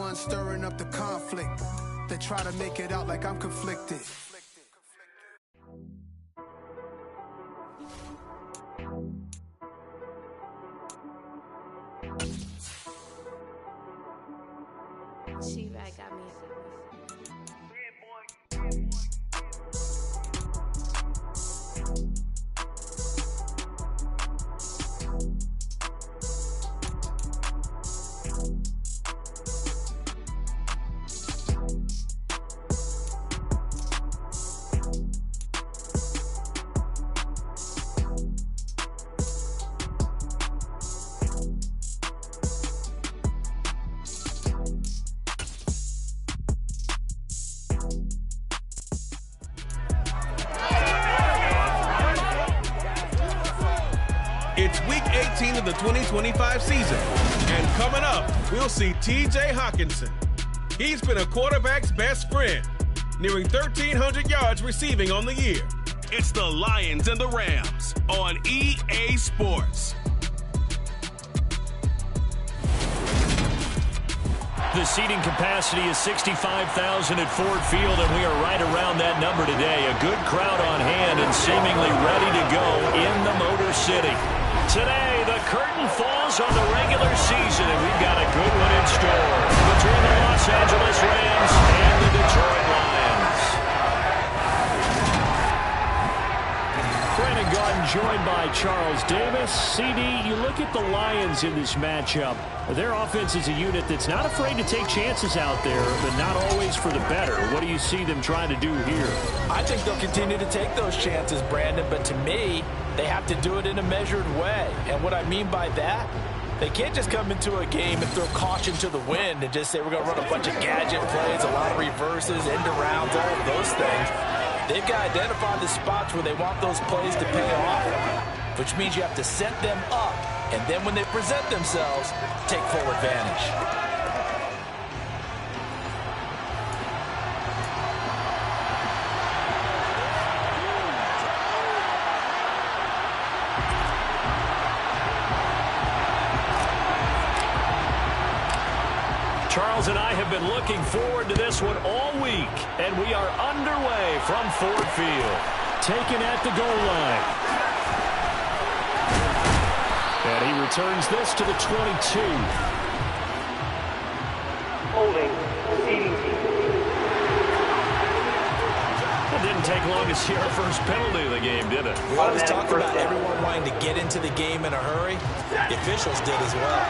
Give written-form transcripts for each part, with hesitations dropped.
ones stirring up the conflict. They try to make it out like I'm conflicted. She-Rag got me. It's week 18 of the 2025 season, and coming up, we'll see TJ Hockenson. He's been a quarterback's best friend, nearing 1,300 yards receiving on the year. It's the Lions and the Rams on EA Sports. The seating capacity is 65,000 at Ford Field, and we are right around that number today. A good crowd on hand and seemingly ready to go in the Motor City. Today, the curtain falls on the regular season, and we've got a good one in store between the Los Angeles Rams and the Detroit Lions. Brandon Gaudin joined by Charles Davis. CD, you look at the Lions in this matchup. Their offense is a unit that's not afraid to take chances out there, but not always for the better. What do you see them trying to do here? I think they'll continue to take those chances, Brandon, but to me, they have to do it in a measured way. And what I mean by that, they can't just come into a game and throw caution to the wind and just say we're going to run a bunch of gadget plays, a lot of reverses, end arounds, all of those things. They've got to identify the spots where they want those plays to pay off, which means you have to set them up, and then when they present themselves, take full advantage. Charles and I have been looking forward to this one all week, and we are underway from Ford Field. Taken at the goal line. And he returns this to the 22. Holding. It didn't take long to see our first penalty of the game, did it? We always talk about everyone wanting to get into the game in a hurry. The officials did as well.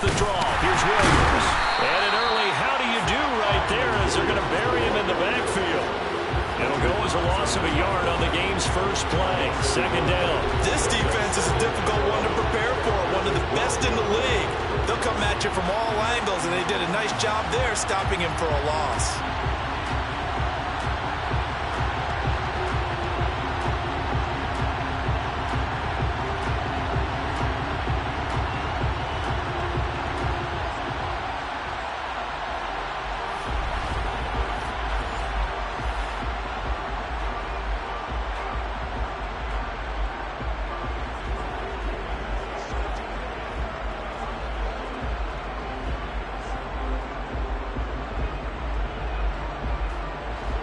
The draw. Here's Williams. And an early how do you do right there as they're going to bury him in the backfield. It'll go as a loss of a yard on the game's first play. Second down. This defense is a difficult one to prepare for. One of the best in the league. They'll come at you from all angles, and they did a nice job there stopping him for a loss.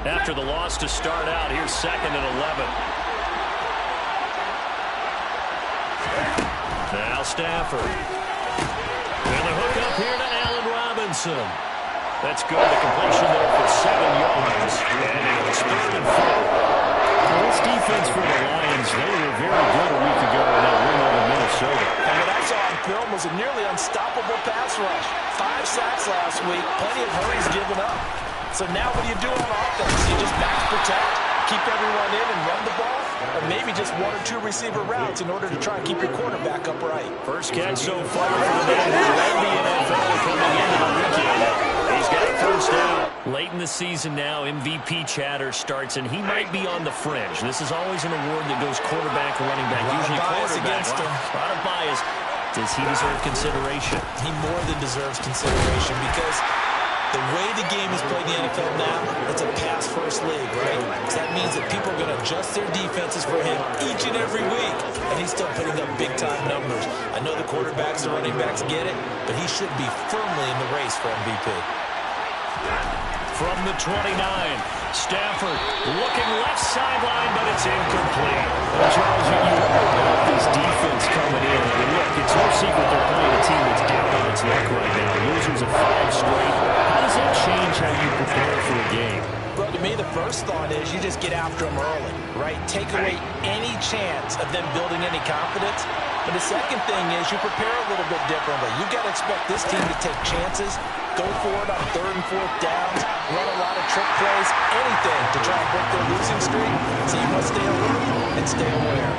After the loss to start out, here's 2nd and 11. Now Stafford. And the hook up here to Allen Robinson. That's good. The completion there for 7 yards. And it'll spin and forward. Well, this defense for the Lions, they were very good a week ago in that win over Minnesota. And what I saw on film was a nearly unstoppable pass rush. 5 sacks last week. Plenty of hurries given up. So now what do you do on offense? You just max protect, keep everyone in and run the ball, or maybe just 1 or 2 receiver routes in order to try and keep your quarterback upright. First catch so far for the man who led the NFL coming into the weekend. He's got a first down. Late in the season now, MVP chatter starts, and he might be on the fringe. This is always an award that goes quarterback or running back, usually quarterback. Against him. A lot of bias. Does he deserve consideration? He more than deserves consideration because the way the game is played in the NFL now, it's a pass-first league, right? So that means that people are going to adjust their defenses for him each and every week, and he's still putting up big-time numbers. quarterbacks and running backs get it, but he should be firmly in the race for MVP. From the 29, Stafford looking left sideline, but it's incomplete. Well, Charles, you wonder about this defense coming in. And look, it's no secret they're playing a team that's down on its luck right now. Losers of 5 straight. How does that change how you prepare for a game? Well, to me, the first thought is you just get after them early, right? Take away any chance of them building any confidence. But the second thing is you prepare a little bit differently. You've got to expect this team to take chances, go for it on 3rd and 4th downs, run a lot of trick plays, anything to try and break their losing streak. So you must stay alert and stay aware.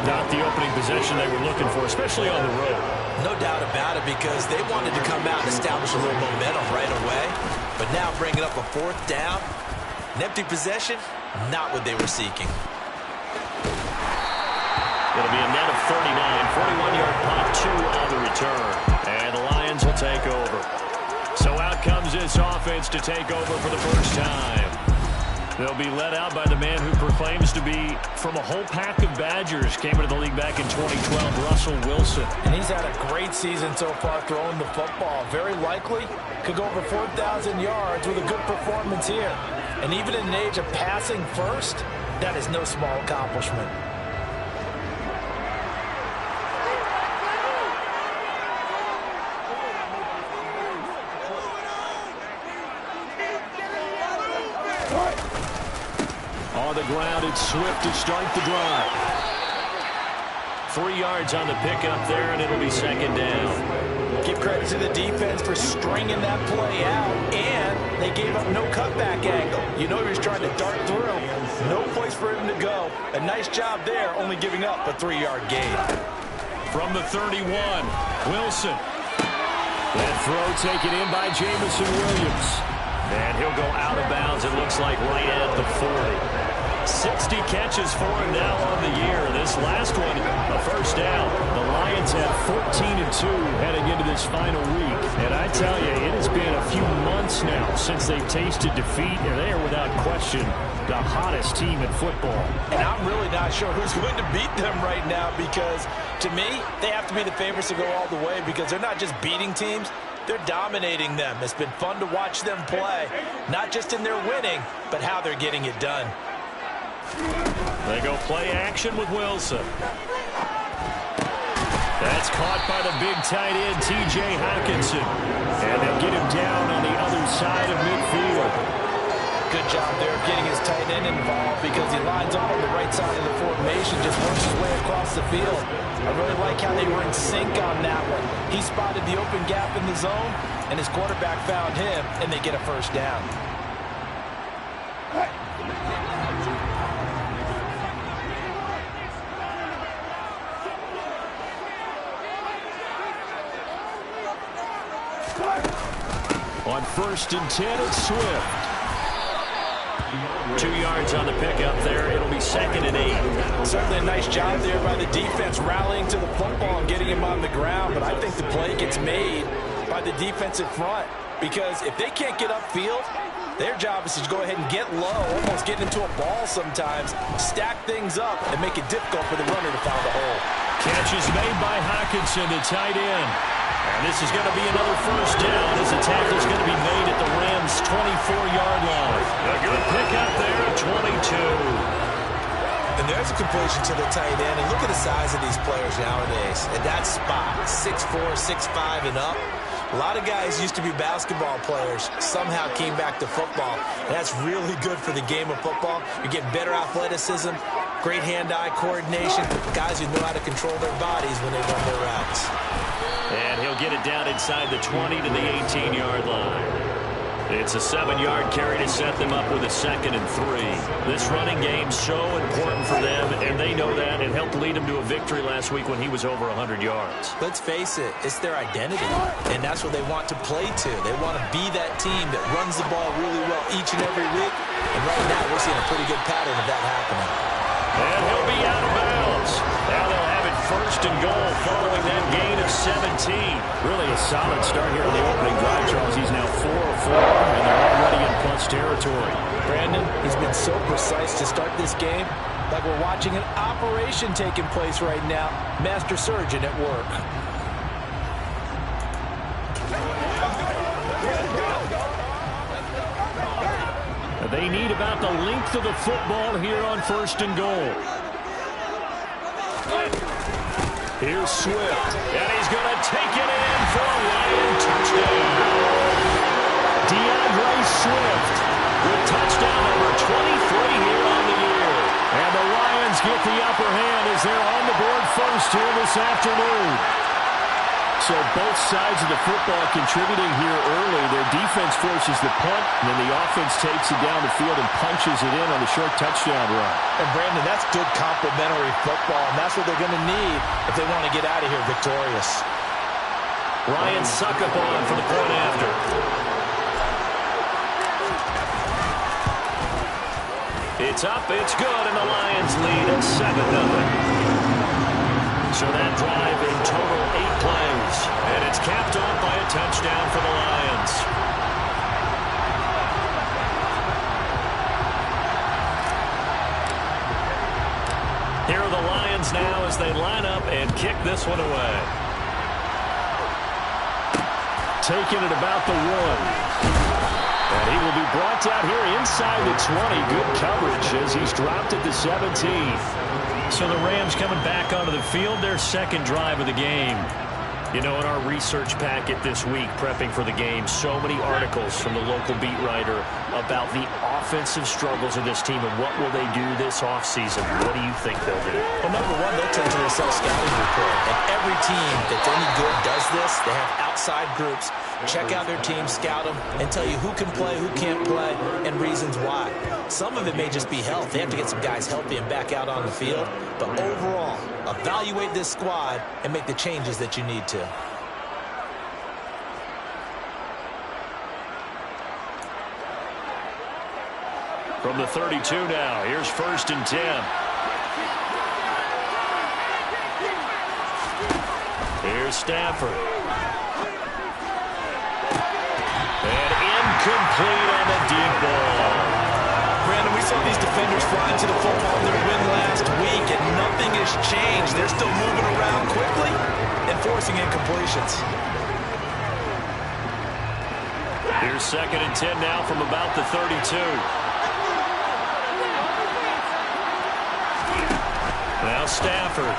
Not the opening possession they were looking for, especially on the road. No doubt about it, because they wanted to come out and establish a little momentum right away. But now bringing up a 4th down, an empty possession, not what they were seeking. It'll be a net of 39, 41-yard punt, 2 on the return. And the Lions will take over. So out comes this offense to take over for the first time. They'll be led out by the man who proclaims to be from a whole pack of Badgers. Came into the league back in 2012, Russell Wilson. And he's had a great season so far throwing the football. Very likely could go over 4,000 yards with a good performance here. And even in an age of passing first, that is no small accomplishment. On the ground, it's Swift to start the drive. 3 yards on the pickup there, and it'll be 2nd down. Give credit to the defense for stringing that play out, and they gave up no cutback angle. You know he was trying to dart through. No place for him to go. A nice job there, only giving up a 3-yard gain. From the 31, Wilson. That throw taken in by Jameson Williams. And he'll go out of bounds, it looks like, right at the 40. 60 catches for him now on the year. This last one, a first down. The Lions have 14-2 heading into this final week. And I tell you, it has been a few months now since they've tasted defeat, and they are without question the hottest team in football. And I'm really not sure who's going to beat them right now, because to me, they have to be the favorites to go all the way, because they're not just beating teams, they're dominating them. It's been fun to watch them play, not just in their winning, but how they're getting it done. They go play action with Wilson. That's caught by the big tight end, T.J. Hockenson. And they'll get him down on the other side of midfield. Good job there of getting his tight end involved, because he lines up on the right side of the formation, just works his way across the field. I really like how they were in sync on that one. He spotted the open gap in the zone, and his quarterback found him, and they get a first down. On 1st and 10, it's Swift. 2 yards on the pickup there. It'll be 2nd and 8. Certainly a nice job there by the defense, rallying to the football and getting him on the ground. But I think the play gets made by the defensive front, because if they can't get upfield, their job is to go ahead and get low, almost get into a ball sometimes, stack things up, and make it difficult for the runner to find a hole. Catch is made by Hockenson, the tight end. And this is going to be another first down, as the tackle is going to be made at the Rams' 24-yard line. A good pickup there at 22. And there's a completion to the tight end. And look at the size of these players nowadays. At that spot, 6'4", 6'5", and up. A lot of guys used to be basketball players, somehow came back to football. And that's really good for the game of football. You're getting better athleticism, great hand-eye coordination, guys who know how to control their bodies when they run their routes. And he'll get it down inside the 20 to the 18-yard line. It's a 7-yard carry to set them up with a 2nd and 3. This running game's so important for them, and they know that. It helped lead them to a victory last week when he was over 100 yards. Let's face it, it's their identity, and that's what they want to play to. They want to be that team that runs the ball really well each and every week, and right now we're seeing a pretty good pattern of that happening. And he'll be out of bounds. Now they'll have it 1st and goal following that gain of 17. Really a solid start here on the opening drive, Charles. He's now 4 of 4, and they're already in plus territory. Brandon, he's been so precise to start this game, like we're watching an operation taking place right now. Master surgeon at work. They need about the length of the football here on 1st and goal. Here's Swift, and he's going to take it in for a Lion touchdown. DeAndre Swift with touchdown number 23 here on the year. And the Lions get the upper hand as they're on the board first here this afternoon. So both sides of the football contributing here early. Their defense forces the punt, and then the offense takes it down the field and punches it in on the short touchdown run. And, Brandon, that's good complementary football, and that's what they're going to need if they want to get out of here victorious. Ryan Succop for the point after. It's up, it's good, and the Lions lead at 7-0. So that drive in total 8 plays, and it's capped off by a touchdown for the Lions. Here are the Lions now as they line up and kick this one away. Taking it about the 1. And he will be brought down here inside the 20. Good coverage as he's dropped at the 17. So the Rams coming back onto the field, their second drive of the game. You know, in our research packet this week, prepping for the game, so many articles from the local beat writer about the offensive struggles of this team and what will they do this offseason. What do you think they'll do? Well, number one, they'll turn to their self-scouting report. And every team that's any good does this. They have outside groups. Check out their team, scout them, and tell you who can play, who can't play, and reasons why. Some of it may just be health. They have to get some guys healthy and back out on the field. But overall, evaluate this squad and make the changes that you need to. From the 32 now, here's 1st and 10. Here's Stafford. And incomplete on the deep ball. Brandon, we saw these defenders fly into the football in their win last week, and nothing has changed. They're still moving around quickly and forcing incompletions. Here's 2nd and 10 now from about the 32. Now Stafford.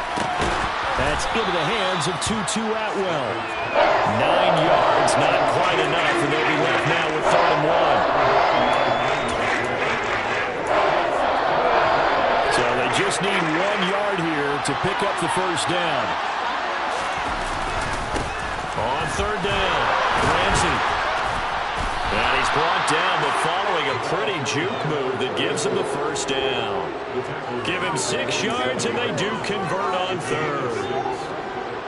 That's into the hands of Tutu Atwell. 9 yards, not quite enough, and they'll be left now with 3rd and 1. So they just need 1 yard here to pick up the first down. On 3rd down, Ramsey. And he's brought down, but following a pretty juke move that gives him the first down. Give him 6 yards, and they do convert on 3rd.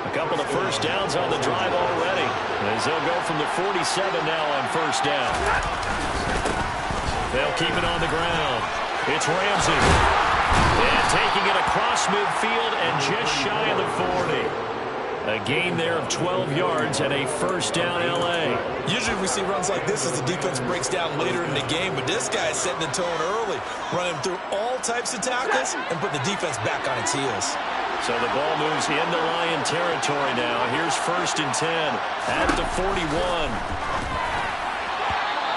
A couple of first downs on the drive already, as they'll go from the 47 now on 1st down. They'll keep it on the ground. It's Ramsey. And taking it across midfield and just shy of the 40. A gain there of 12 yards and a first down L.A. Usually we see runs like this as the defense breaks down later in the game, but this guy's setting the tone early, running through all types of tackles and putting the defense back on its heels. So the ball moves into Lion territory now. Here's 1st and 10 at the 41.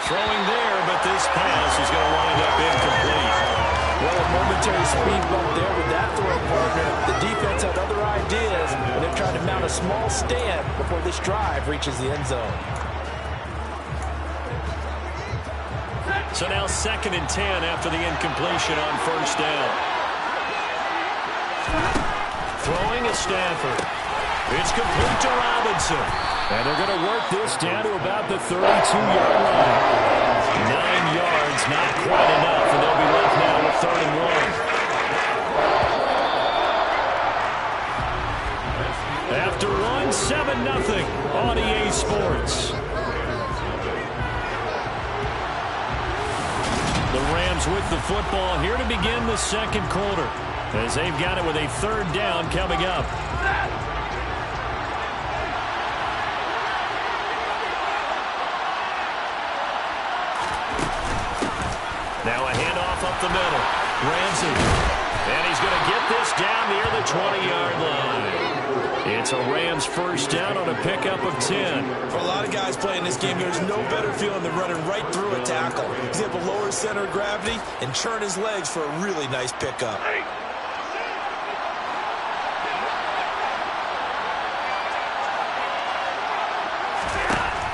Throwing there, but this pass is going to wind up incomplete. Well, a momentary speed bump there with that throw partner. The defense had other ideas, and they're trying to mount a small stand before this drive reaches the end zone. So now 2nd and 10 after the incompletion on 1st down. Throwing is Stafford. It's complete to Robinson. And they're going to work this down to about the 32-yard line. 9 yards, not quite enough, and they'll be left now with 3rd and 1. After one, 7-0 on EA Sports. The Rams with the football here to begin the second quarter, as they've got it with a 3rd down coming up. Now a handoff up the middle. Ramsey. And he's going to get this down near the 20-yard line. It's a Rams first down on a pickup of 10. For a lot of guys playing this game, there's no better feeling than running right through a tackle. He's able to lower his center of gravity and churn his legs for a really nice pickup.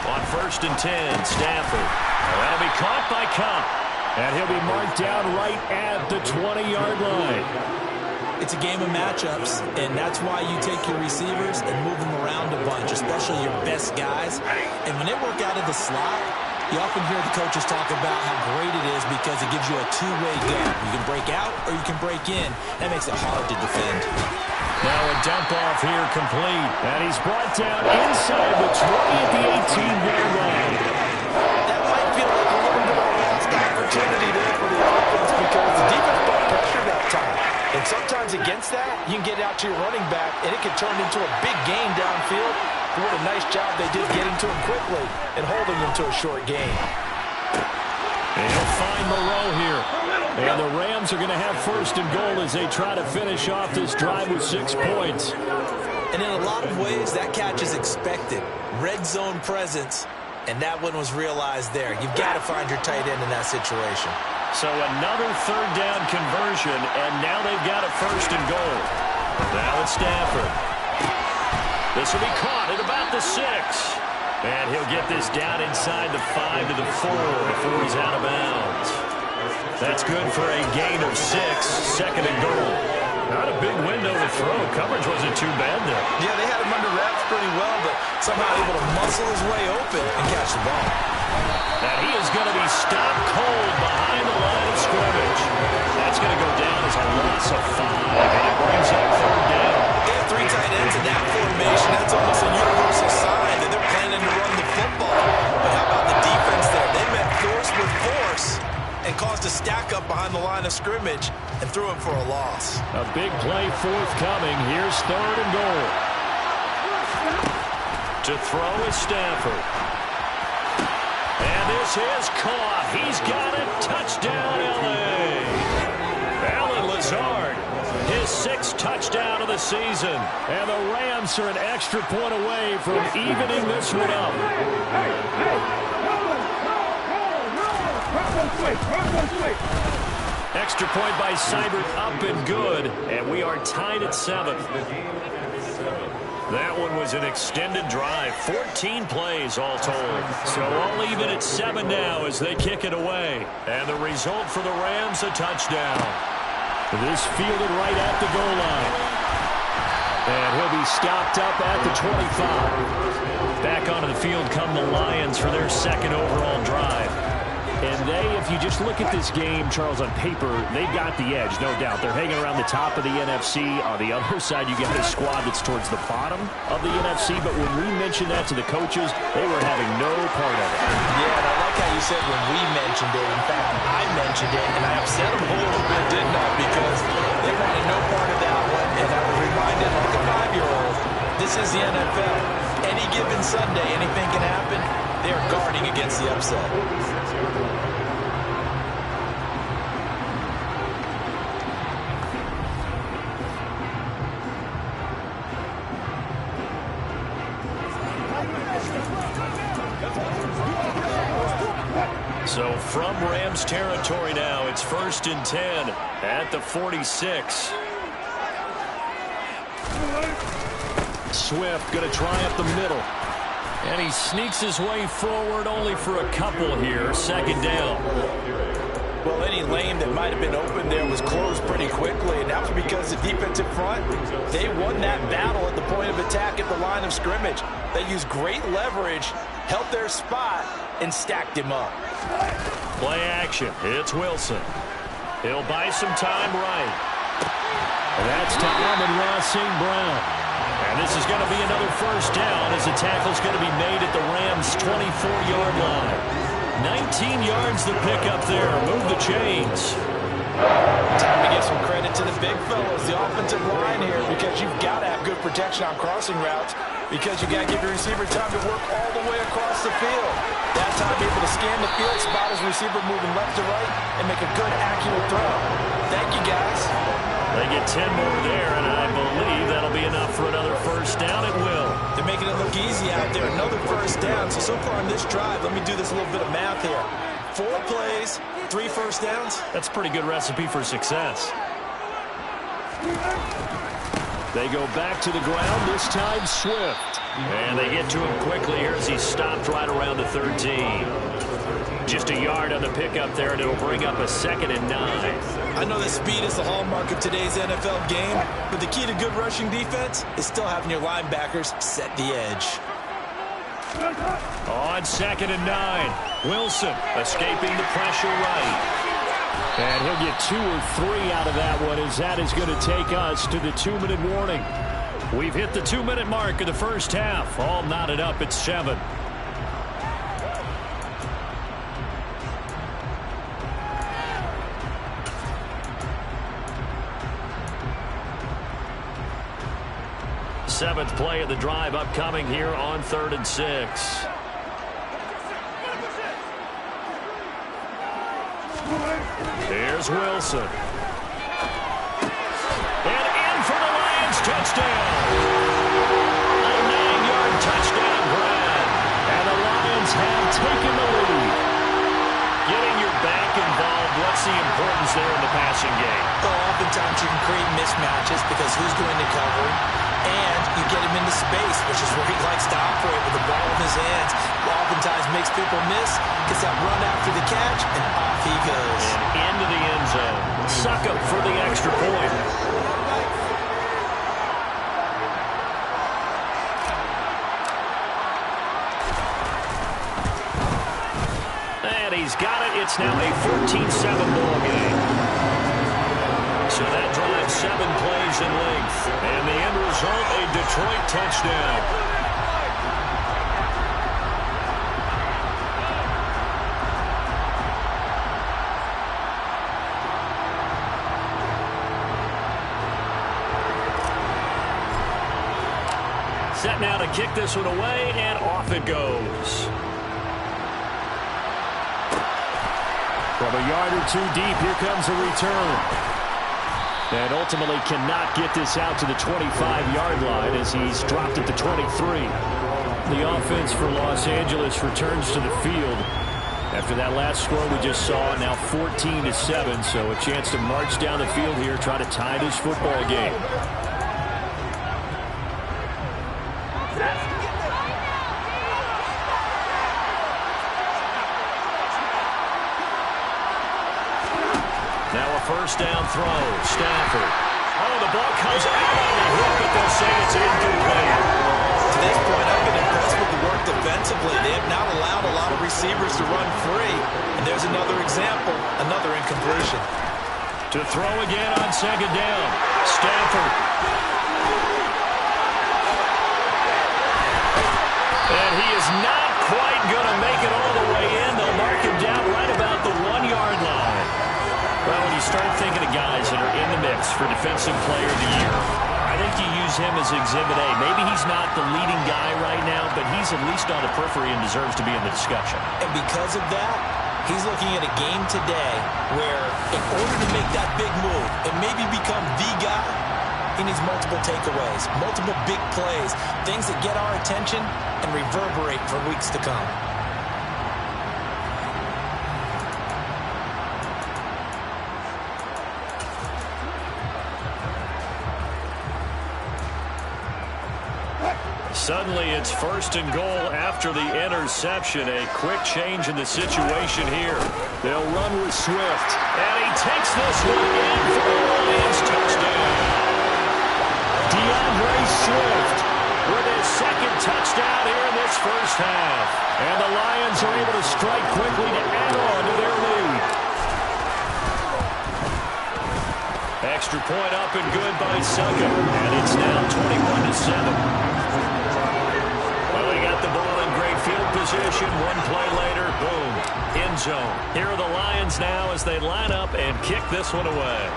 On 1st and 10, Stafford. That'll be caught by Kupp. And he'll be marked down right at the 20-yard line. It's a game of matchups, and that's why you take your receivers and move them around a bunch, especially your best guys. And when they work out of the slot, you often hear the coaches talk about how great it is because it gives you a two-way go. You can break out or you can break in. That makes it hard to defend. Now a dump off here complete. And he's brought down inside the 20 at the 18-yard line. That might feel like a little bit of a lost opportunity there for the offense because the defense brought pressure that time. And sometimes against that, you can get out to your running back, and it can turn into a big gain downfield. But what a nice job they did getting to him quickly and holding him to a short gain. And he'll find Moreau here. And the Rams are going to have 1st and goal as they try to finish off this drive with 6 points. And in a lot of ways, that catch is expected. Red zone presence, and that one was realized there. You've got to find your tight end in that situation. So another 3rd down conversion, and now they've got a 1st and goal. Now it's Stafford. This will be caught at about the 6. And he'll get this down inside the 5 to the 4 before he's out of bounds. That's good for a gain of 6, 2nd and goal. Not a big window to throw. Coverage wasn't too bad there. Yeah, they had him under wraps pretty well, but somehow able to muscle his way open and catch the ball. And he is going to be stopped cold behind the line of scrimmage. That's going to go down as a loss of 5, and it brings up 3rd down. They have 3 tight ends in that formation. That's almost a universal sign that they're planning to run the football. But how about the defense there? They met force with force and caused a stack up behind the line of scrimmage and threw him for a loss. A big play forthcoming. Here's 3rd and goal. To throw is Stafford. And this is caught. He's got it. Touchdown, L.A. Allen Lazard, his 6th touchdown of the season. And the Rams are an extra point away from evening this one up. Extra point by Seibert up and good. And we are tied at 7. That one was an extended drive. 14 plays all told. So all even at 7 now as they kick it away. And the result for the Rams, a touchdown. This fielded right at the goal line. And he'll be stopped up at the 25. Back onto the field come the Lions for their 2nd overall drive. And they, if you just look at this game, Charles, on paper, they've got the edge, no doubt. They're hanging around the top of the NFC. On the other side, you got a squad that's towards the bottom of the NFC. But when we mentioned that to the coaches, they were having no part of it. Yeah, and I like how you said when we mentioned it. In fact, I mentioned it, and I upset them a little bit, didn't I? Because they wanted no part of that one. And I was reminded, like a 5-year-old, this is the NFL. Any given Sunday, anything can happen. They are guarding against the upset. So from Rams territory now, it's 1st and 10 at the 46. Swift going to try up the middle. And he sneaks his way forward only for a couple here. 2nd down. Well, any lane that might have been open there was closed pretty quickly, and that was because the defensive front, they won that battle at the point of attack at the line of scrimmage. They used great leverage, held their spot, and stacked him up. Play action. It's Wilson. He'll buy some time right. And that's to Amon-Ra St. Brown. And this is going to be another 1st down as the tackle's going to be made at the Rams' 24-yard line. 19 yards to pick up there. Move the chains. Time to give some credit to the big fellas, the offensive line here, because you've got to have good protection on crossing routes because you got to give your receiver time to work all the way across the field. That time, be able to scan the field, spot his receiver moving left to right, and make a good, accurate throw. Thank you, guys. They get 10 more there, and I believe that'll be enough for another first down. It will. They're making it look easy out there. Another first down. So far in this drive, let me do this a little bit of math here. 4 plays, 3 first downs. That's a pretty good recipe for success. They go back to the ground, this time Swift. And they get to him quickly here as he stopped right around the 13. Just a yard on the pickup there, and it'll bring up a 2nd and 9. I know that speed is the hallmark of today's NFL game, but the key to good rushing defense is still having your linebackers set the edge. On 2nd and 9, Wilson escaping the pressure right. And he'll get 2 or 3 out of that one, as that is going to take us to the 2-minute warning. We've hit the 2-minute mark of the first half. All knotted up at 7. Seventh play of the drive upcoming here on 3rd and 6. Here's Wilson. And in for the Lions, touchdown. A 9-yard touchdown grab. And the Lions have taken the lead. Getting your back involved, what's the importance there in the passing game? Well, oftentimes you can create mismatches because who's going to cover, and you get him into space, which is where he likes to operate with the ball in his hands. Oftentimes makes people miss, gets that run after the catch, and off he goes. And into the end zone. Succop for the extra point. And he's got it. It's now a 14-7 ball game. So that drives 7 plays in length. And the end result, a Detroit touchdown. Set now to kick this one away, and off it goes. From a yard or 2 deep, here comes a return. And ultimately cannot get this out to the 25-yard line as he's dropped at the 23. The offense for Los Angeles returns to the field after that last score we just saw, now 14-7. So a chance to march down the field here, try to tie this football game. First down throw, Stafford. Oh, the ball comes out on the hook, but they'll say it's incomplete. To this point, I've been impressed with the work defensively. They have not allowed a lot of receivers to run free. And there's another example, another incompletion. To throw again on 2nd down, Stafford. And he is not quite going to make it all the way in. They'll mark him down right about the 1-yard line. Well, when you start thinking of guys that are in the mix for Defensive Player of the Year, I think you use him as Exhibit A. Maybe he's not the leading guy right now, but he's at least on the periphery and deserves to be in the discussion. And because of that, he's looking at a game today where in order to make that big move and maybe become the guy, he needs multiple takeaways, multiple big plays, things that get our attention and reverberate for weeks to come. Suddenly it's 1st and goal after the interception. A quick change in the situation here. They'll run with Swift. And he takes this one in for the Lions touchdown. DeAndre Swift with his 2nd touchdown here in this first half. And the Lions are able to strike quickly to add on to their lead. Extra point up and good by Succop. And it's now 21-7. The ball in great field position. 1 play later, boom, end zone. Here are the Lions now as they line up and kick this one away.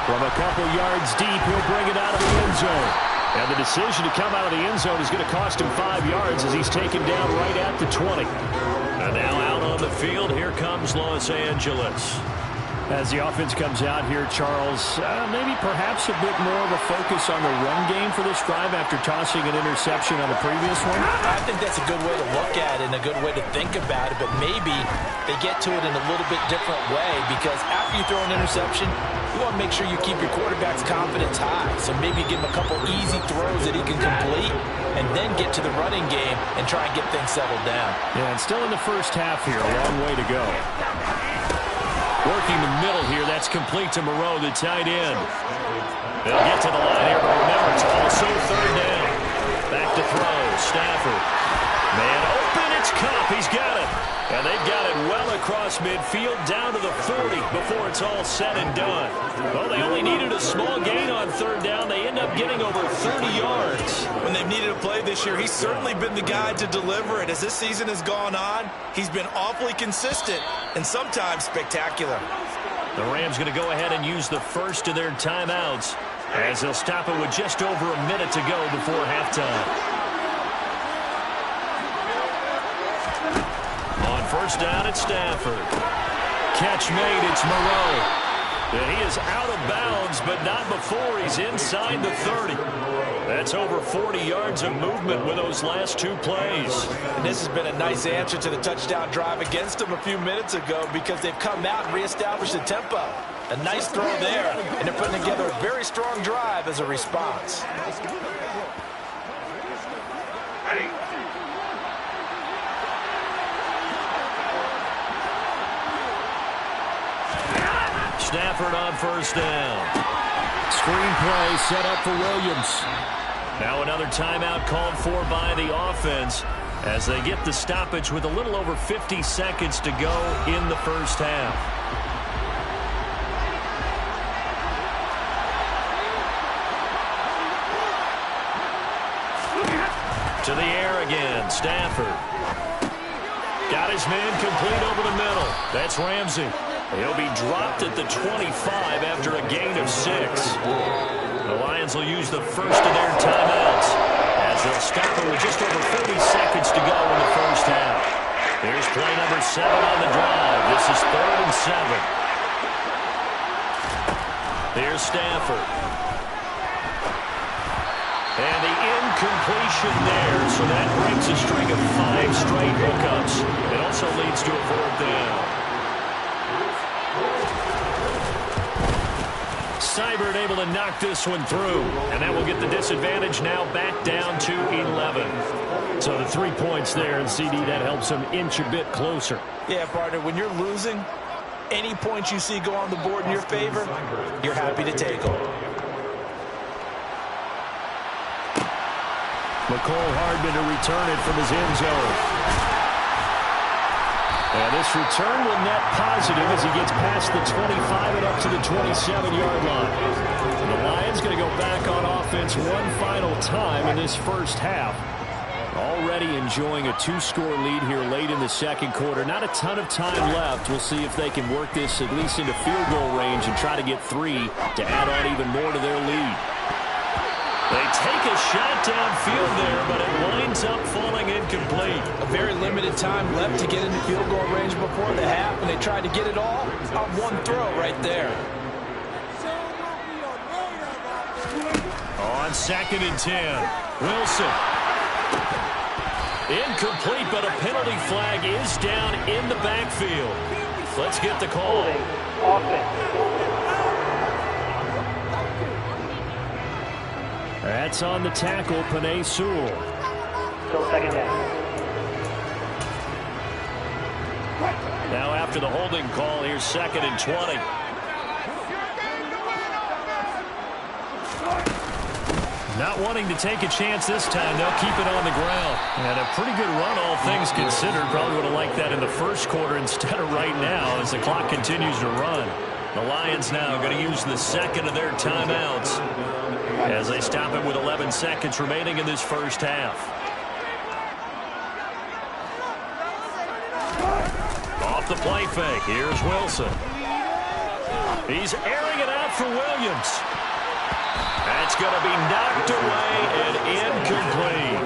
From a couple yards deep, he'll bring it out of the end zone. And the decision to come out of the end zone is going to cost him 5 yards as he's taken down right at the 20. And now out on the field, here comes Los Angeles. As the offense comes out here, Charles, maybe perhaps a bit more of a focus on the run game for this drive after tossing an interception on the previous one? I think that's a good way to look at it and a good way to think about it, but maybe they get to it in a little bit different way because after you throw an interception, you want to make sure you keep your quarterback's confidence high. So maybe give him a couple easy throws that he can complete and then get to the running game and try and get things settled down. Yeah, and still in the first half here, a long way to go. Working the middle here, that's complete to Moreau, the tight end. They'll get to the line here, but remember, it's also third down. Back to throw, Stafford. Man open, it's Kupp, he's got it. And they've got it well across midfield, down to the 40 before it's all said and done. Well, they only needed a small gain on third down. They end up getting over 30 yards. When they've needed a play this year, he's certainly been the guy to deliver it. As this season has gone on, he's been awfully consistent and sometimes spectacular. The Rams going to go ahead and use the first of their timeouts as they'll stop it with just over a minute to go before halftime. First down at Stafford. Catch made, it's Moreau. And he is out of bounds, but not before he's inside the 30. That's over 40 yards of movement with those last two plays. And this has been a nice answer to the touchdown drive against them a few minutes ago because they've come out and reestablished the tempo. A nice throw there, and they're putting together a very strong drive as a response. Ready. Stafford on first down. Screen play set up for Williams. Now another timeout called for by the offense as they get the stoppage with a little over 50 seconds to go in the first half. To the air again, Stafford. Got his man complete over the middle. That's Ramsey. He'll be dropped at the 25 after a gain of 6. The Lions will use the first of their timeouts as they'll stop it with just over 40 seconds to go in the first half. Here's play number 7 on the drive. This is 3rd and 7. Here's Stafford. And the incompletion there, so that brings a string of 5 straight hookups. It also leads to a 4th down. Seibert able to knock this one through, and that will get the disadvantage now back down to 11. So the 3 points there, and CD, that helps them inch a bit closer. Yeah, partner, when you're losing, any points you see go on the board in your favor, you're happy to take them. McCole Hardman to return it from his end zone. And this return will net positive as he gets past the 25 and up to the 27-yard line. The Lions going to go back on offense one final time in this first half. Already enjoying a 2-score lead here late in the second quarter. Not a ton of time left. We'll see if they can work this at least into field goal range and try to get 3 to add on even more to their lead. They take a shot downfield there, but it winds up falling incomplete. A very limited time left to get into field goal range before the half, and they tried to get it all on one throw right there. On 2nd and 10, Wilson. Incomplete, but a penalty flag is down in the backfield. Let's get the call. That's on the tackle, Penei Sewell. Still 2nd down. Now after the holding call, here's 2nd and 20. Not wanting to take a chance this time, they'll keep it on the ground. And a pretty good run, all things considered. Probably would have liked that in the first quarter instead of right now as the clock continues to run. The Lions now going to use the second of their timeouts as they stop it with 11 seconds remaining in this first half. Off the play fake, here's Wilson. He's airing it out for Williams. That's going to be knocked away and incomplete.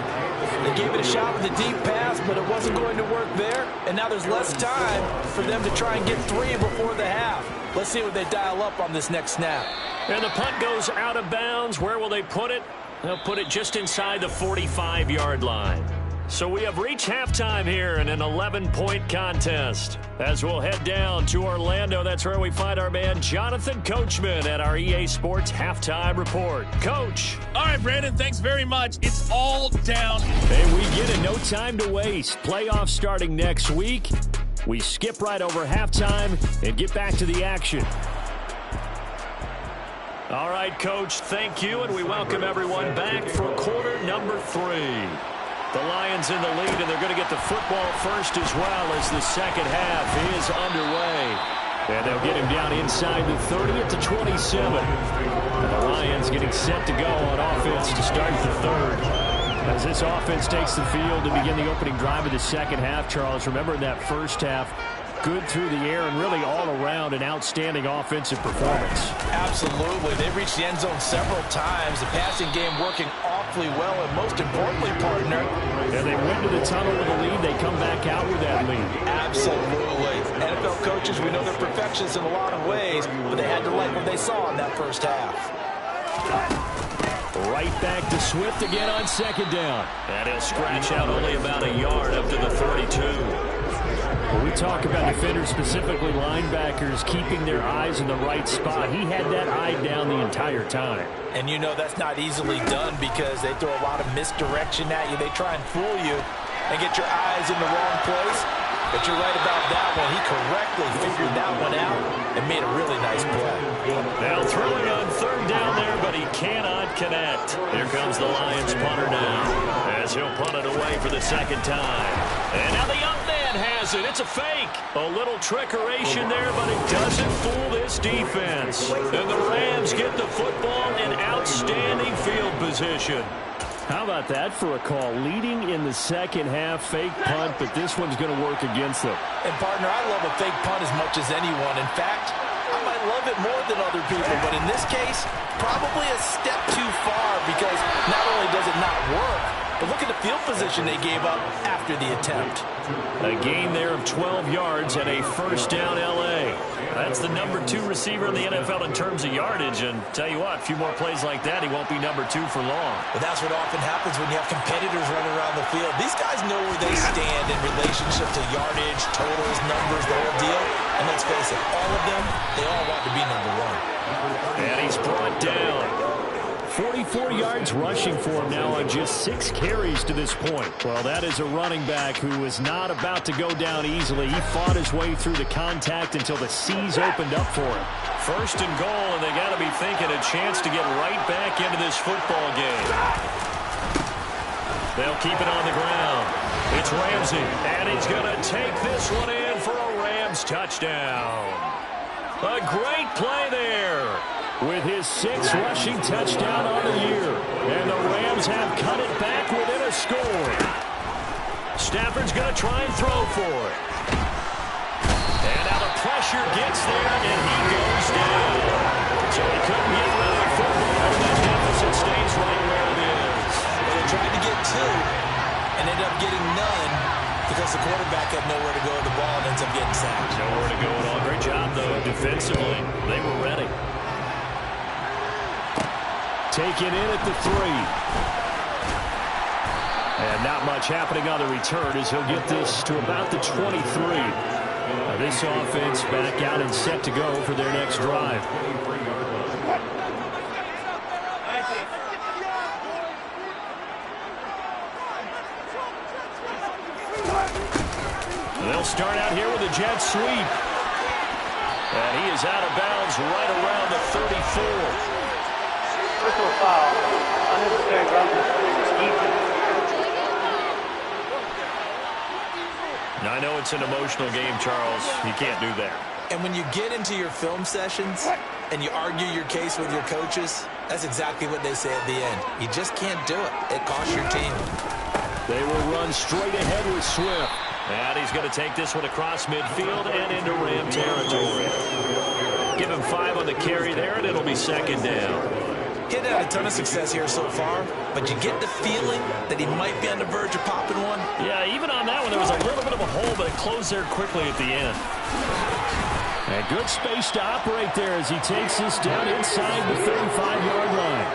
They gave it a shot with a deep pass, but it wasn't going to work there. And now there's less time for them to try and get 3 before the half. Let's see what they dial up on this next snap. And the punt goes out of bounds. Where will they put it? They'll put it just inside the 45-yard line. So we have reached halftime here in an 11-point contest. As we'll head down to Orlando, that's where we find our man Jonathan Coachman at our EA Sports Halftime Report. Coach. All right, Brandon, thanks very much. It's all down. And we get it. No time to waste. Playoffs starting next week. We skip right over halftime and get back to the action. All right, Coach, thank you, and we welcome everyone back for quarter number 3. The Lions in the lead, and they're going to get the football first as well as the second half is underway. And they'll get him down inside the 30 at the 27. And the Lions getting set to go on offense to start the third. As this offense takes the field to begin the opening drive of the second half, Charles, remember in that first half, good through the air and really all around an outstanding offensive performance. Absolutely. They reached the end zone several times. The passing game working awfully well, and most importantly, partner. And they went to the tunnel with a lead. They come back out with that lead. Absolutely. NFL coaches, we know they're perfectionists in a lot of ways, but they had to like what they saw in that first half. Right back to Swift again on second down. And he'll scratch out only about a yard up to the 32. When we talk about defenders, specifically linebackers, keeping their eyes in the right spot, he had that eye down the entire time. And you know that's not easily done because they throw a lot of misdirection at you. They try and fool you and get your eyes in the wrong place. But you're right about that one. He correctly figured that one out and made a really nice play. Now throwing on third down there, but he cannot connect. Here comes the Lions punter now as he'll punt it away for the second time. And now the young man has it. It's a fake. A little trickeration there, but it doesn't fool this defense. And the Rams get the football in outstanding field position. How about that for a call? Leading in the second half, fake punt, but this one's going to work against them. And, partner, I love a fake punt as much as anyone. In fact, I might love it more than other people, but in this case, probably a step too far because not only does it not work, but look at the field position they gave up after the attempt. A gain there of 12 yards and a first down L.A. That's the number 2 receiver in the NFL in terms of yardage. And tell you what, a few more plays like that, he won't be number 2 for long. But that's what often happens when you have competitors running around the field. These guys know where they stand in relationship to yardage, totals, numbers, the whole deal. And let's face it, all of them, they all want to be number 1. And he's brought down. 44 yards rushing for him now on just 6 carries to this point. Well, that is a running back who was not about to go down easily. He fought his way through the contact until the seas opened up for him. First and goal, and they got to be thinking a chance to get right back into this football game. They'll keep it on the ground. It's Ramsey, and he's going to take this one in for a Rams touchdown. A great play there. With his 6th rushing touchdown on the year. And the Rams have cut it back within a score. Stafford's going to try and throw for it. And now the pressure gets there, and he goes down. So he couldn't get rid of the football, and that deficit stays right where it is. Well, they tried to get 2 and ended up getting none because the quarterback had nowhere to go with the ball and ends up getting sacked. Nowhere to go at all. Great job, though, defensively. They were ready. Taken in at the 3. And not much happening on the return as he'll get this to about the 23. Now this offense back out and set to go for their next drive. They'll start out here with a jet sweep. And he is out of bounds right around the 34. Personal foul, unnecessary roughness. Now, I know it's an emotional game, Charles. You can't do that. And when you get into your film sessions and you argue your case with your coaches, that's exactly what they say at the end. You just can't do it. It costs your team. They will run straight ahead with Swift. And he's going to take this one across midfield and into Ram territory. Give him 5 on the carry there, and it'll be second down. He had a ton of success here so far, but you get the feeling that he might be on the verge of popping one. Yeah, even on that one, there was a little bit of a hole, but it closed there quickly at the end. And good space to operate there as he takes this down inside the 35-yard line.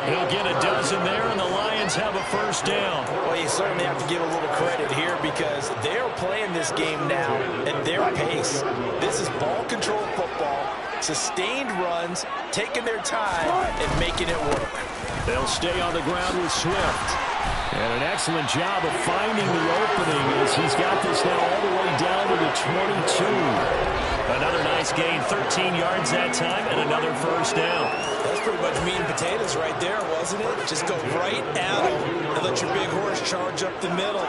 He'll get a dozen there, and the Lions have a first down. Well, you certainly have to give a little credit here because they're playing this game now at their pace. This is ball control football, sustained runs, taking their time, and making it work. They'll stay on the ground with Swift. And an excellent job of finding the opening as he's got this now all the way down to the 22. Another nice gain, 13 yards that time, and another first down. That's pretty much meat and potatoes right there, wasn't it? Just go right at him and let your big horse charge up the middle.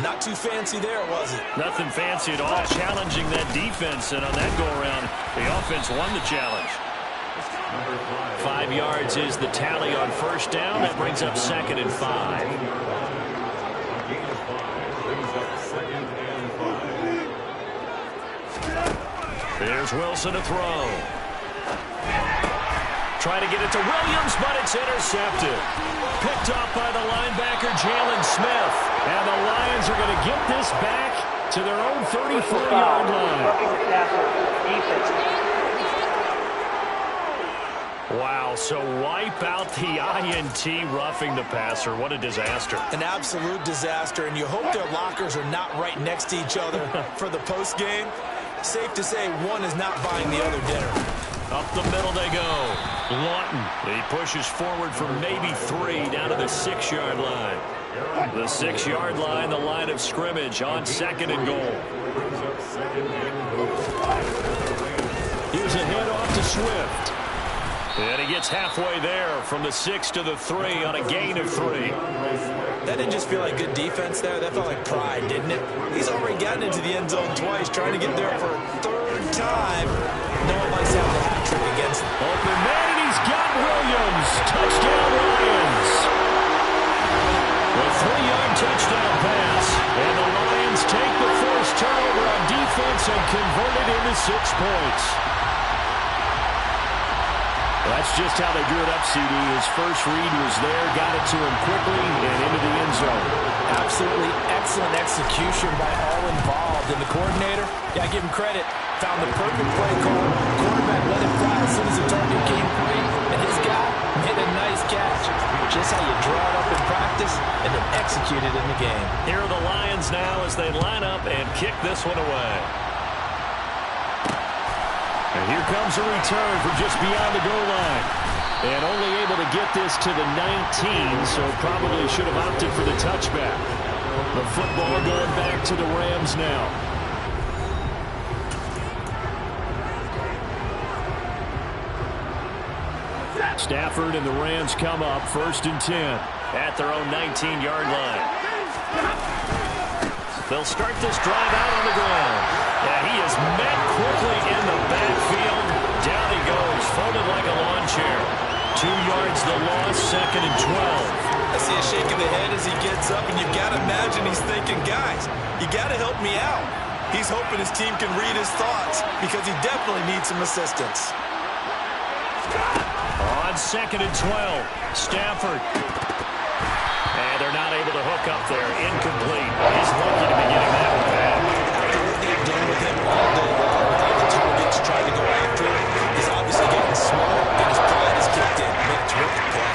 Not too fancy there, was it? Nothing fancy at all. Challenging that defense, and on that go-around, the offense won the challenge. 5 yards is the tally on first down. That brings up 2nd and 5. There's Wilson to throw. Trying to get it to Williams, but it's intercepted. Picked off by the linebacker, Jalen Smith. And the Lions are going to get this back to their own 34-yard line. Wow, so wipe out the INT roughing the passer. What a disaster. An absolute disaster, and you hope their lockers are not right next to each other for the postgame. Safe to say one is not buying the other dinner. Up the middle they go. Lawton, he pushes forward for maybe 3 down to the 6-yard line. The 6-yard line, the line of scrimmage on 2nd and goal. Here's a handoff to Swift. And he gets halfway there from the 6 to the 3 on a gain of 3. That didn't just feel like good defense there. That felt like pride, didn't it? He's already gotten into the end zone twice, trying to get there for a 3rd time. No one likes having a hat trick against him. Open man, and he's got Williams. Touchdown, Lions. A 3-yard touchdown pass. And the Lions take the first turnover on defense and convert it into 6 points. That's just how they drew it up, CD. His first read was there, got it to him quickly, and into the end zone. Absolutely excellent execution by all involved. And the coordinator, yeah, I give him credit, found the perfect play call. Quarterback let it fly as soon as the target came free, and his guy made a nice catch. Just how you draw it up in practice and then execute it in the game. Here are the Lions now as they line up and kick this one away. And here comes a return from just beyond the goal line. And only able to get this to the 19, so probably should have opted for the touchback. The football going back to the Rams now. Stafford and the Rams come up 1st and 10 at their own 19-yard line. They'll start this drive out on the ground. Yeah, he is met quickly in the backfield. Down he goes, folded like a lawn chair. 2 yards the loss, 2nd and 12. I see a shake of the head as he gets up, and you've got to imagine he's thinking, guys, you got to help me out. He's hoping his team can read his thoughts because he definitely needs some assistance. On 2nd and 12, Stafford. And they're not able to hook up there. Incomplete. He's lucky to be getting that one back. They've done with him all day long. The targets trying to go after him. He's obviously getting smart, and his pride is kicked in. Made a terrific play.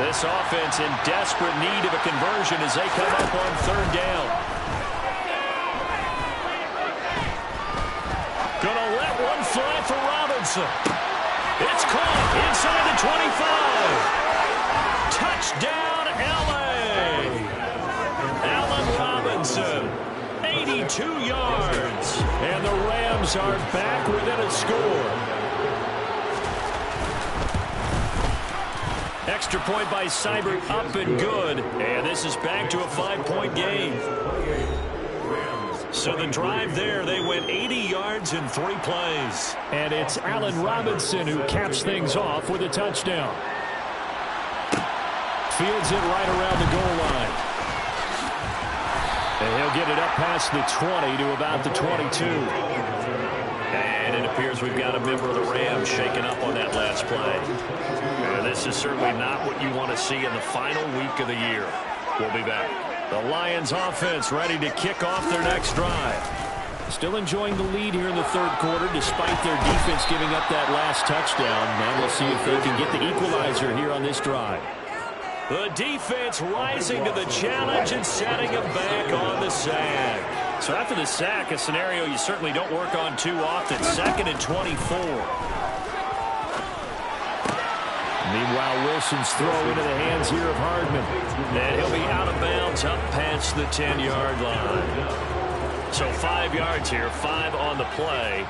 This offense in desperate need of a conversion as they come up on 3rd down. Gonna let one fly for Robinson. It's caught inside the 25. Touchdown, L.A. Allen Robinson, 82 yards. And the Rams are back within a score. Extra point by Seibert, up and good. And this is back to a 5-point game. So the drive there, they went 80 yards in 3 plays. And it's Allen Robinson who caps things off with a touchdown. Fields it right around the goal line. And he'll get it up past the 20 to about the 22. And it appears we've got a member of the Rams shaking up on that last play. And this is certainly not what you want to see in the final week of the year. We'll be back. The Lions offense ready to kick off their next drive. Still enjoying the lead here in the third quarter despite their defense giving up that last touchdown. And we'll see if they can get the equalizer here on this drive. The defense rising to the challenge and setting them back on the sack. So after the sack, a scenario you certainly don't work on too often. 2nd and 24. Meanwhile, Wilson's throw into the hands here of Hardman. And he'll be out of bounds up past the 10-yard line. So 5 yards here, 5 on the play.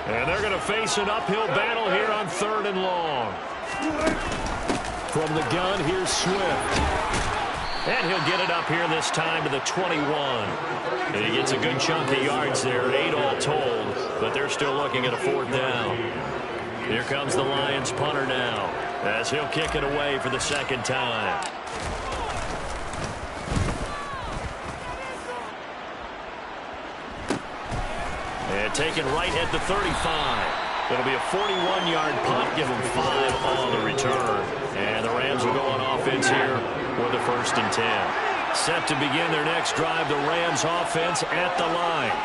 And they're going to face an uphill battle here on 3rd and long. From the gun, here's Swift. And he'll get it up here this time to the 21. And he gets a good chunk of yards there, 8 all told, but they're still looking at a 4th down. Here comes the Lions punter now, as he'll kick it away for the 2nd time. And taken right at the 35. It'll be a 41-yard punt, give them 5 on the return. And the Rams will go on offense here with a 1st and 10. Set to begin their next drive, the Rams offense at the line.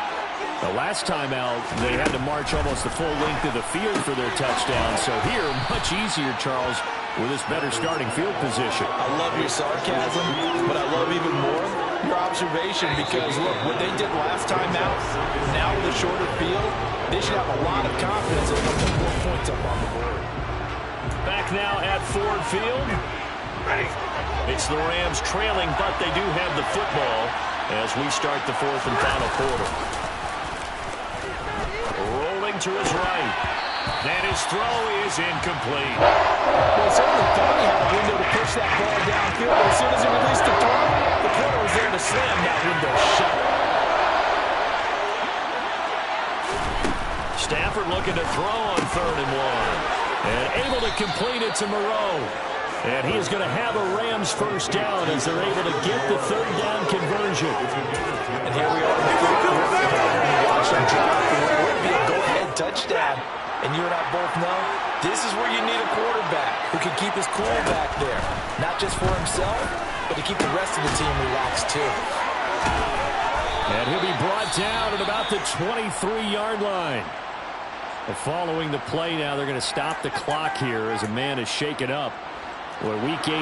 The last time out, they had to march almost the full length of the field for their touchdown. So here, much easier, Charles, with this better starting field position. I love your sarcasm, but I love even more your observation, because, look, what they did last time out, now with a shorter field, they should have a lot of confidence in putting 4 points up on the board. Back now at Ford Field. It's the Rams trailing, but they do have the football as we start the 4th and final quarter. Rolling to his right. And his throw is incomplete. Well, certainly thought he had a window to push that ball downfield, but as soon as he released the throw, the corner was there to slam that window shut. Stafford looking to throw on 3rd and 1. And able to complete it to Moreau. And he is going to have a Rams 1st down as they're able to get the 3rd down conversion. And here we are in the 4th quarter. Watch them drop. It would be a go-ahead touchdown. And you and I both know this is where you need a quarterback who can keep his cool back there. Not just for himself, but to keep the rest of the team relaxed too. And he'll be brought down at about the 23-yard line. And following the play now, they're going to stop the clock here as a man is shaken up. Well, week 18,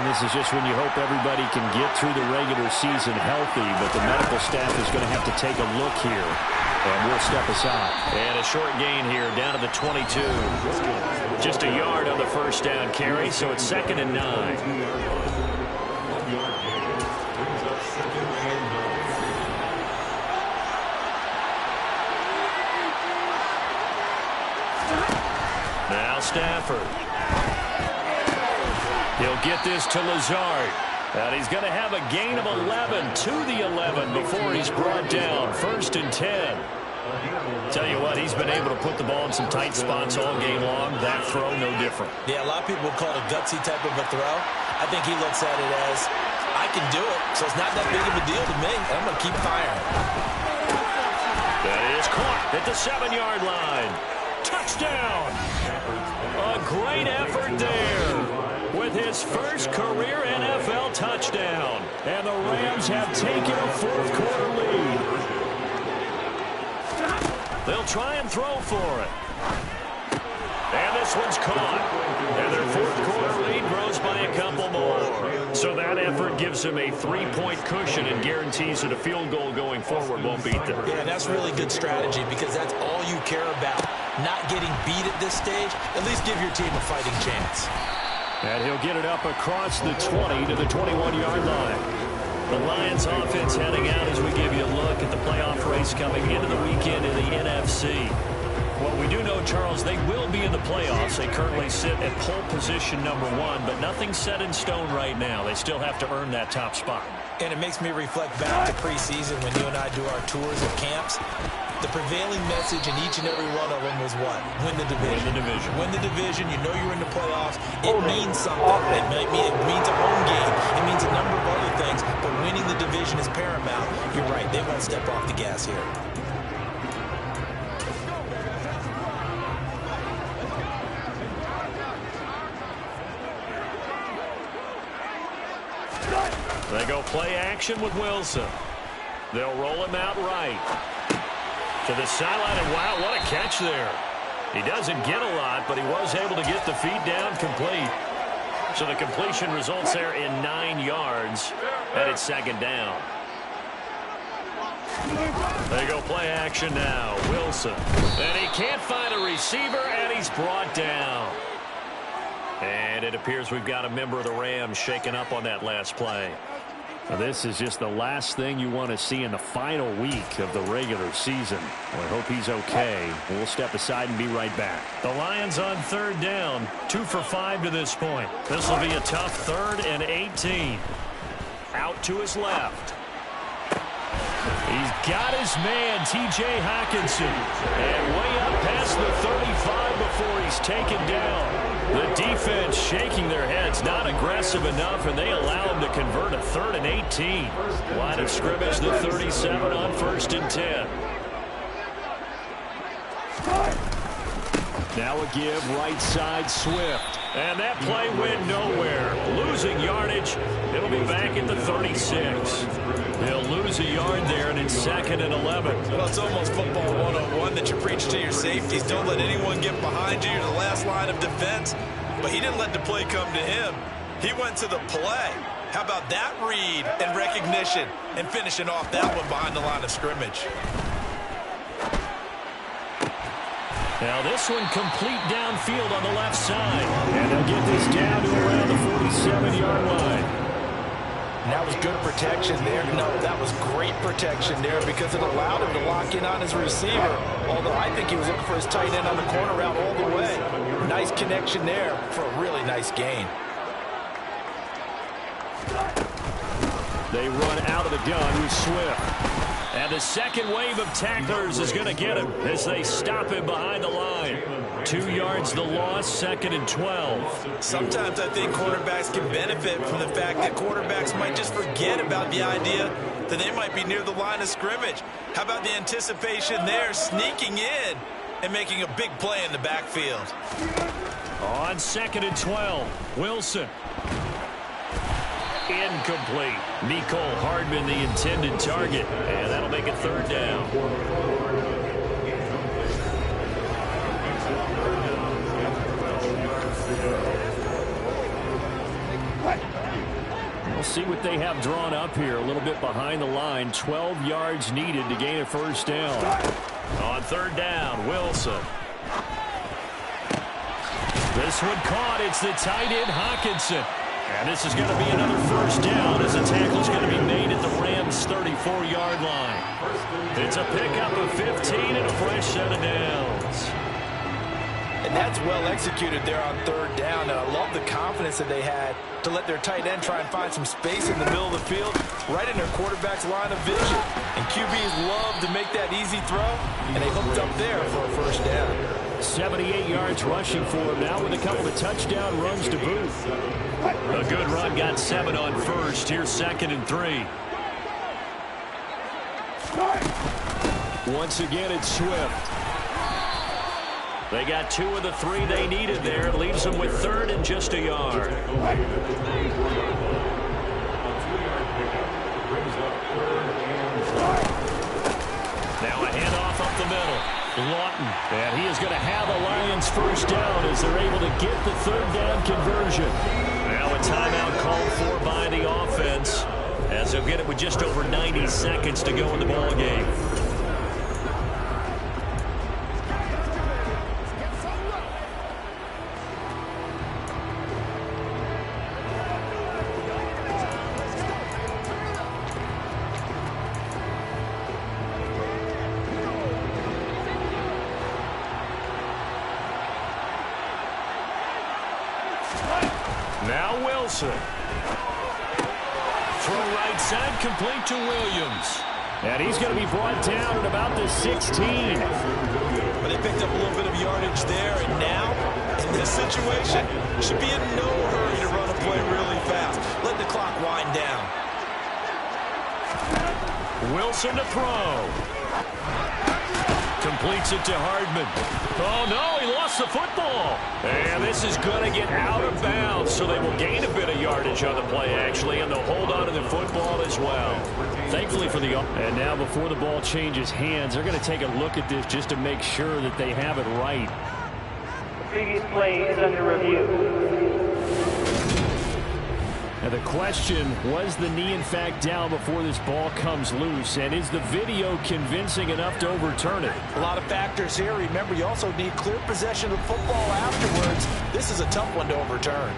this is just when you hope everybody can get through the regular season healthy, but the medical staff is going to have to take a look here, and we'll step aside. And a short gain here down to the 22. Just a yard on the 1st down carry, so it's 2nd and 9. Now Stafford. He'll get this to Lazard. And he's going to have a gain of 11 to the 11 before he's brought down. 1st and 10. Tell you what, he's been able to put the ball in some tight spots all game long. That throw, no different. Yeah, a lot of people would call it a gutsy type of a throw. I think he looks at it as, I can do it, so it's not that big of a deal to me. I'm going to keep firing. That is caught at the 7-yard line. Touchdown! A great effort there with his first career NFL touchdown. And the Rams have taken a 4th quarter lead. They'll try and throw for it. And this one's caught. And their 4th quarter lead grows by a couple more. So that effort gives them a 3-point cushion and guarantees that a field goal going forward won't beat them. Yeah, that's really good strategy because that's all you care about. Not getting beat at this stage, at least give your team a fighting chance. And he'll get it up across the 20 to the 21-yard line. The Lions offense heading out as we give you a look at the playoff race coming into the weekend in the NFC. Well, we do know, Charles, they will be in the playoffs. They currently sit at pole position number 1, but nothing's set in stone right now. They still have to earn that top spot. And it makes me reflect back to preseason when you and I do our tours of camps. The prevailing message in each and every one of them was what? Win the division. Win the division. Win the division. You know you're in the playoffs. It means something. It means a home game. It means a number of other things. But winning the division is paramount. You're right. They won't step off the gas here. They go play action with Wilson. They'll roll him out right. To the sideline, and wow, what a catch there. He doesn't get a lot, but he was able to get the feet down complete. So the completion results there in 9 yards, and it's second down. They go play action now. Wilson. And he can't find a receiver, and he's brought down. And it appears we've got a member of the Rams shaken up on that last play. Now, this is just the last thing you want to see in the final week of the regular season. Well, I hope he's okay. We'll step aside and be right back. The Lions on third down, 2 for 5 to this point. This will be a tough 3rd and 18. Out to his left. He's got his man, T.J. Hockenson. And way up past the 35 before he's taken down. The defense shaking their heads, not aggressive enough, and they allow him to convert a 3rd and 18. Line of scrimmage, the 37 on 1st and 10. Now a give, right side, Swift. And that play went nowhere. Losing yardage. It'll be back at the 36. They'll lose a yard there, and it's 2nd and 11. Well, it's almost football 101 that you preach to your safeties. Don't let anyone get behind you. You're the last line of defense. But he didn't let the play come to him. He went to the play. How about that read and recognition and finishing off that one behind the line of scrimmage? Now this one complete downfield on the left side. And they'll get this down to around the 47-yard line. And that was good protection there. No, that was great protection there because it allowed him to lock in on his receiver. Although I think he was looking for his tight end on the corner route all the way. Nice connection there for a really nice gain. They run out of the gun with Swift. And the second wave of tacklers is going to get him as they stop him behind the line. 2 yards the loss, 2nd and 12. Sometimes I think quarterbacks can benefit from the fact that quarterbacks might just forget about the idea that they might be near the line of scrimmage. How about the anticipation there, sneaking in and making a big play in the backfield? On 2nd and 12, Wilson. Incomplete. Mecole Hardman, the intended target. And that'll make it 3rd down. We'll see what they have drawn up here. A little bit behind the line. 12 yards needed to gain a 1st down. On 3rd down, Wilson. This one caught. It's the tight end, Hockenson. And this is going to be another 1st down as the tackle is going to be made at the Rams' 34-yard line. It's a pickup of 15 and a fresh set of downs. And that's well executed there on 3rd down. And I love the confidence that they had to let their tight end try and find some space in the middle of the field, right in their quarterback's line of vision. And QBs love to make that easy throw, and they hooked up there for a 1st down. 78 yards rushing for him now with a couple of touchdown runs to boot. A good run, got 7 on 1st. Here's 2nd and 3. Once again, it's Swift. They got 2 of the 3 they needed there. It leaves them with 3rd and just a yard. Now a handoff up the middle. Lawton, and he is going to have the Lions 1st down as they're able to get the 3rd down conversion. Now a timeout called for by the offense as they'll get it with just over 90 seconds to go in the ball game. Now Wilson. Throw right side, complete to Williams. And he's going to be brought down at about the 16. But they picked up a little bit of yardage there, and now, in this situation, should be in no hurry to run a play really fast. Let the clock wind down. Wilson to throw. Completes it to Hardman. Oh, no, he lost the football. And this is going to get out of bounds, so they will gain a bit of yardage on the play, actually, and they'll hold on to the football as well. Thankfully for the... And now before the ball changes hands, they're going to take a look at this just to make sure that they have it right. The previous play is under review. Now the question, was the knee in fact down before this ball comes loose? And is the video convincing enough to overturn it? A lot of factors here. Remember, you also need clear possession of football afterwards. This is a tough one to overturn.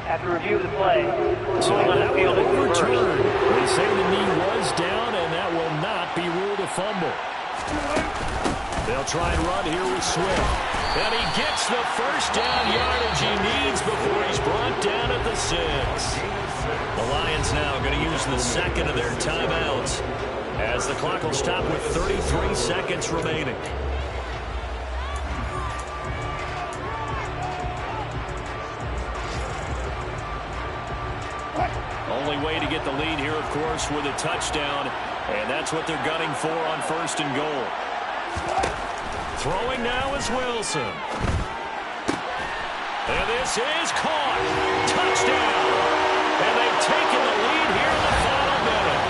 After review of the play, so that will overturn. They say the knee was down, and that will not be ruled a fumble. They'll try and run here with Swift. And he gets the first down yardage he needs before he's brought down at the 6. The Lions now going to use the second of their timeouts as the clock will stop with 33 seconds remaining. Only way to get the lead here, of course, with a touchdown. And that's what they're gunning for on 1st and goal. Throwing now is Wilson. And this is caught. Touchdown. And they've taken the lead here in the final minute.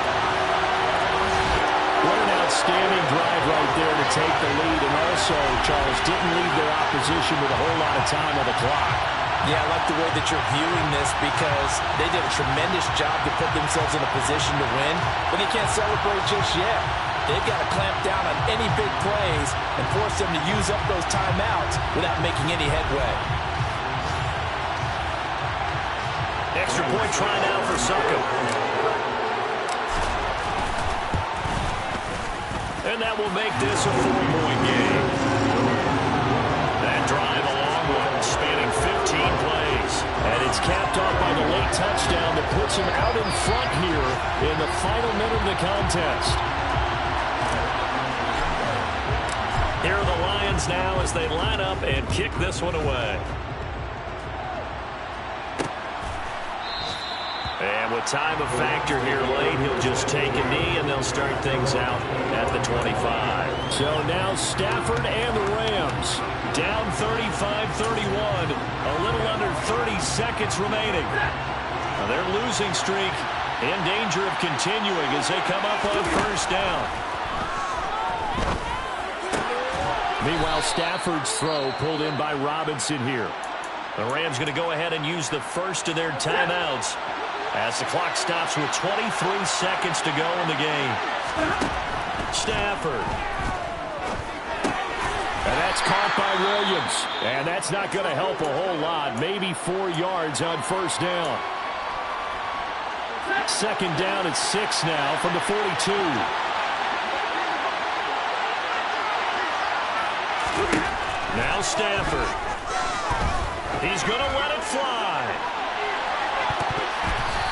What an outstanding drive right there to take the lead. And also, Charles, didn't leave their opposition with a whole lot of time on the clock. Yeah, I like the way that you're viewing this because they did a tremendous job to put themselves in a position to win, but they can't celebrate just yet. They've got to clamp down on any big plays and force them to use up those timeouts without making any headway. Extra point try now for Succop. And that will make this a 4-point game. That drive a long one, spanning 15 plays. And it's capped off by the late touchdown that puts him out in front here in the final minute of the contest. Here are the Lions now as they line up and kick this one away. And with time of factor here late, he'll just take a knee and they'll start things out at the 25. So now Stafford and the Rams down 35-31, a little under 30 seconds remaining. Now their losing streak in danger of continuing as they come up on 1st down. Meanwhile, Stafford's throw pulled in by Robinson here. The Rams going to go ahead and use the first of their timeouts as the clock stops with 23 seconds to go in the game. Stafford. And that's caught by Williams. And that's not going to help a whole lot. Maybe 4 yards on 1st down. 2nd down at 6 now from the 42. Now Stafford. He's going to let it fly.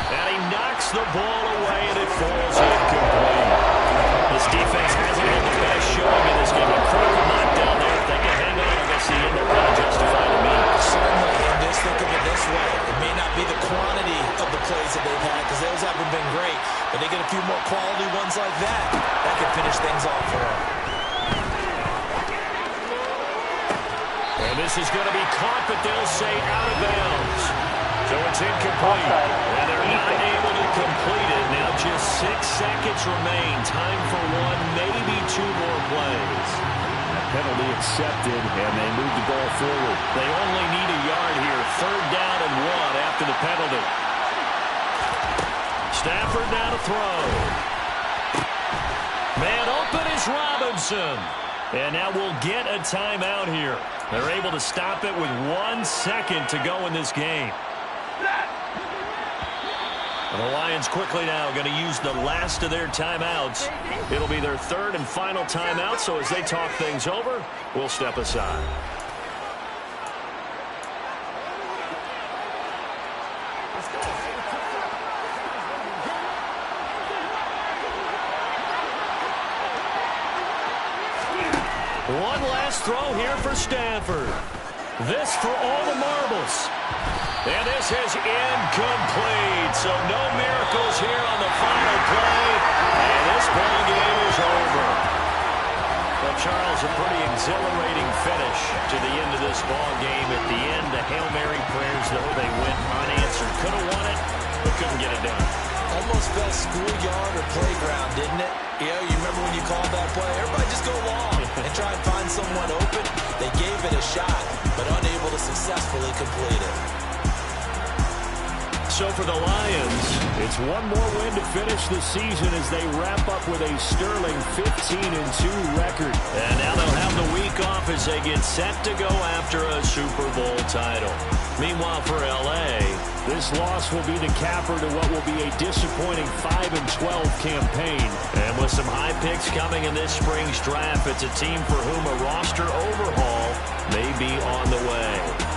And he knocks the ball away, and it falls incomplete. This defense hasn't had the best showing in this game. A critical knockdown there. If they can hang on, I guess the end will kind of justify the means. Certainly, and just think of it this way. It may not be the quantity of the plays that they've had because those haven't been great, but they get a few more quality ones like that. That can finish things off for them. And this is going to be caught, but they'll say out of bounds. So it's incomplete. And they're not able to complete it. Now just 6 seconds remain. Time for 1, maybe 2 more plays. Penalty accepted, and they move the ball forward. They only need a yard here. 3rd down and 1 after the penalty. Stafford now to throw. Man open is Robinson. And now we'll get a timeout here. They're able to stop it with 1 second to go in this game. And the Lions quickly now going to use the last of their timeouts. It'll be their 3rd and final timeout, so as they talk things over, we'll step aside. One last throw here for Stafford. This for all the marbles. And this is incomplete. So no miracles here on the final play. And this ball game is over. Well, Charles, a pretty exhilarating finish to the end of this ball game. At the end, the Hail Mary prayers, though, they went unanswered. Could have won it, but couldn't get it done. Almost felt schoolyard or playground, didn't it? You know, you remember when you called that play? Everybody just go long and try and find someone open. They gave it a shot, but unable to successfully complete it. So for the Lions, it's one more win to finish the season as they wrap up with a sterling 15-2 record. And now they'll have the week off as they get set to go after a Super Bowl title. Meanwhile, for L.A., this loss will be the capper to what will be a disappointing 5-12 campaign. And with some high picks coming in this spring's draft, it's a team for whom a roster overhaul may be on the way.